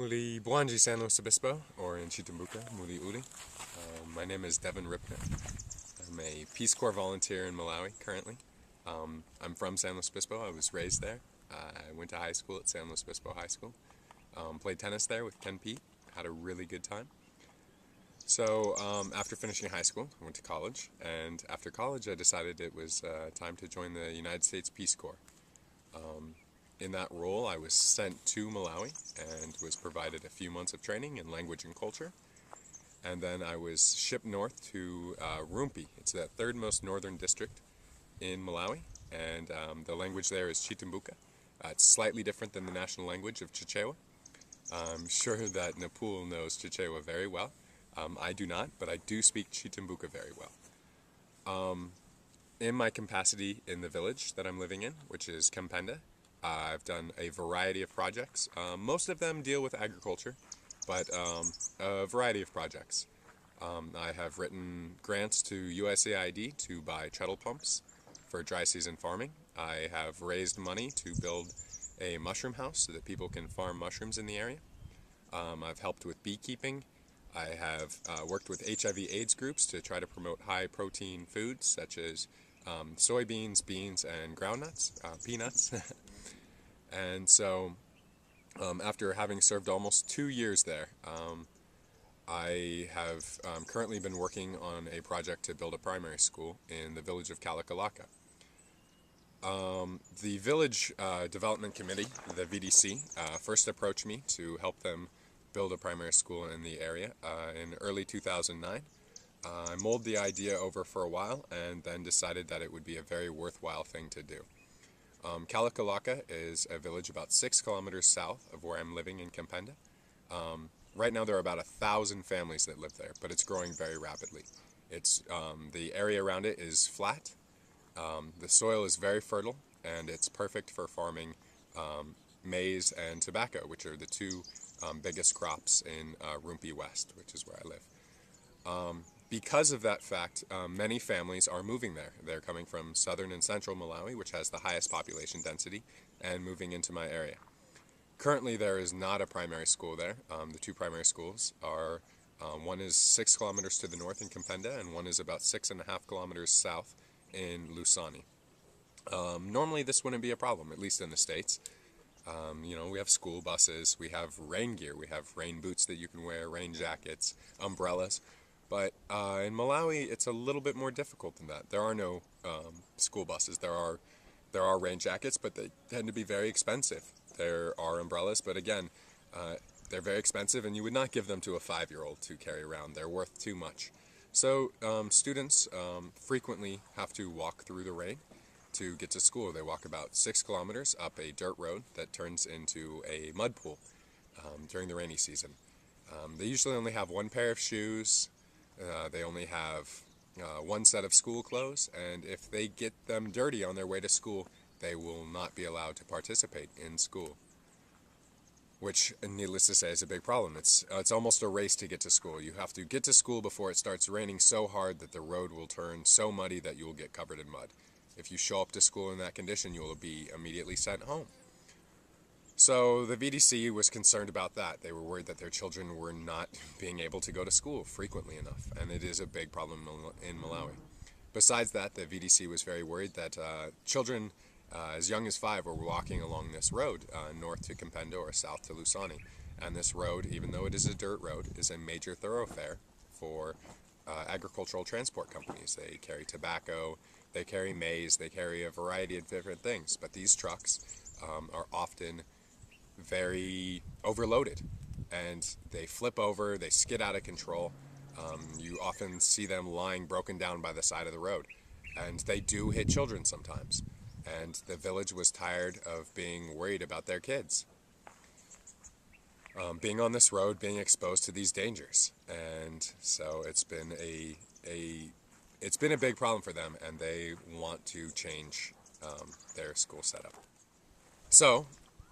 Muli Bwanji San Luis Obispo, or in Chitumbuka, Muli Uli. My name is Devin Ripka. I'm a Peace Corps volunteer in Malawi currently. I'm from San Luis Obispo. I was raised there. I went to high school at San Luis Obispo High School. Played tennis there with Ken Pete. Had a really good time. So after finishing high school, I went to college. And after college, I decided it was time to join the United States Peace Corps. In that role, I was sent to Malawi and was provided a few months of training in language and culture. And then I was shipped north to Rumpi. It's the third most northern district in Malawi, and the language there is Chitumbuka. It's slightly different than the national language of Chichewa. I'm sure that Napul knows Chichewa very well. I do not, but I do speak Chitumbuka very well. In my capacity in the village that I'm living in, which is Kempenda, I've done a variety of projects. Most of them deal with agriculture, but a variety of projects. I have written grants to USAID to buy treadle pumps for dry season farming. I have raised money to build a mushroom house so that people can farm mushrooms in the area. I've helped with beekeeping. I have worked with HIV/AIDS groups to try to promote high-protein foods such as soybeans, beans, and groundnuts, peanuts. And so, after having served almost 2 years there, I have currently been working on a project to build a primary school in the village of Kalakalaka. The Village Development Committee, the VDC, first approached me to help them build a primary school in the area in early 2009. I mulled the idea over for a while and then decided that it would be a very worthwhile thing to do. Kalakalaka is a village about 6 kilometers south of where I'm living in Kempenda. Right now there are about 1,000 families that live there, but it's growing very rapidly. The area around it is flat. The soil is very fertile, and it's perfect for farming maize and tobacco, which are the two biggest crops in Rumpi West, which is where I live. Because of that fact, many families are moving there. They're coming from southern and central Malawi, which has the highest population density, and moving into my area. Currently, there is not a primary school there. The two primary schools are, one is 6 kilometers to the north in Kempenda, and one is about 6.5 kilometers south in Lusani. Normally, this wouldn't be a problem, at least in the States. We have school buses, we have rain gear, we have rain boots that you can wear, rain jackets, umbrellas. But in Malawi, it's a little bit more difficult than that. There are no school buses. There are rain jackets, but they tend to be very expensive. There are umbrellas, but again, they're very expensive, and you would not give them to a 5-year-old to carry around. They're worth too much. So students frequently have to walk through the rain to get to school. They walk about 6 kilometers up a dirt road that turns into a mud pool during the rainy season. They usually only have one pair of shoes. They only have one set of school clothes, and if they get them dirty on their way to school, they will not be allowed to participate in school. Which, needless to say, is a big problem. It's almost a race to get to school. You have to get to school before it starts raining so hard that the road will turn so muddy that you will get covered in mud. If you show up to school in that condition, you will be immediately sent home. So the VDC was concerned about that. They were worried that their children were not being able to go to school frequently enough, and it is a big problem in Malawi. Besides that, the VDC was very worried that children as young as 5 were walking along this road north to Kempenda or south to Lusani. And this road, even though it is a dirt road, is a major thoroughfare for agricultural transport companies. They carry tobacco, they carry maize, they carry a variety of different things, but these trucks are often very overloaded, and they flip over, they skid out of control. You often see them lying broken down by the side of the road, and they do hit children sometimes, and the village was tired of being worried about their kids being on this road, being exposed to these dangers. And so it's been a big problem for them, and they want to change their school setup. So,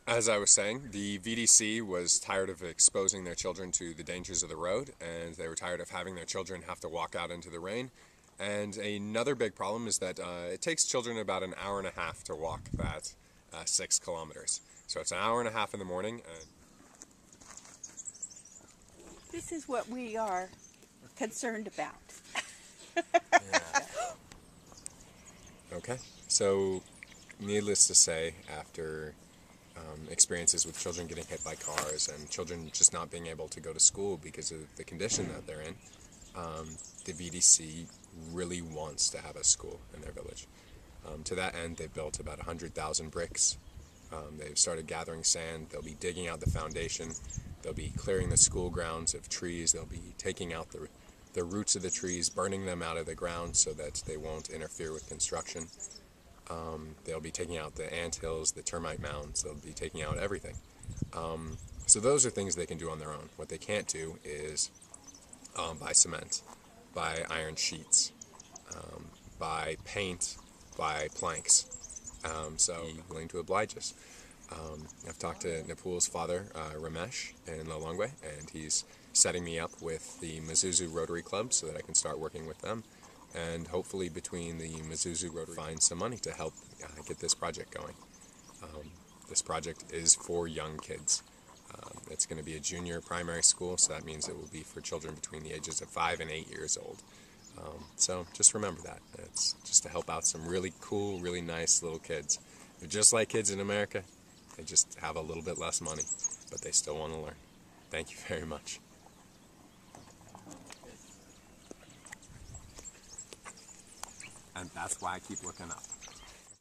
as I was saying, the VDC was tired of exposing their children to the dangers of the road, and they were tired of having their children have to walk out into the rain. And another big problem is that it takes children about an hour and a half to walk that 6 kilometers. So it's an hour and a half in the morning, this is what we are concerned about. Yeah. Okay, so needless to say, after experiences with children getting hit by cars and children just not being able to go to school because of the condition that they're in, the VDC really wants to have a school in their village. To that end, they've built about 100,000 bricks. They've started gathering sand. They'll be digging out the foundation. They'll be clearing the school grounds of trees. They'll be taking out the roots of the trees, burning them out of the ground so that they won't interfere with construction. They'll be taking out the anthills, the termite mounds. They'll be taking out everything. So those are things they can do on their own. What they can't do is buy cement, buy iron sheets, buy paint, buy planks. So willing to oblige us. I've talked to Napul's father, Ramesh, in Lilongwe, and he's setting me up with the Mizuzu Rotary Club so that I can start working with them. And hopefully between the Mizuzu Rotary, find some money to help get this project going. This project is for young kids. It's going to be a junior primary school, so that means it will be for children between the ages of 5 and 8 years old. So just remember that. It's just to help out some really cool, really nice little kids. They're just like kids in America. They just have a little bit less money, but they still want to learn. Thank you very much. And that's why I keep looking up.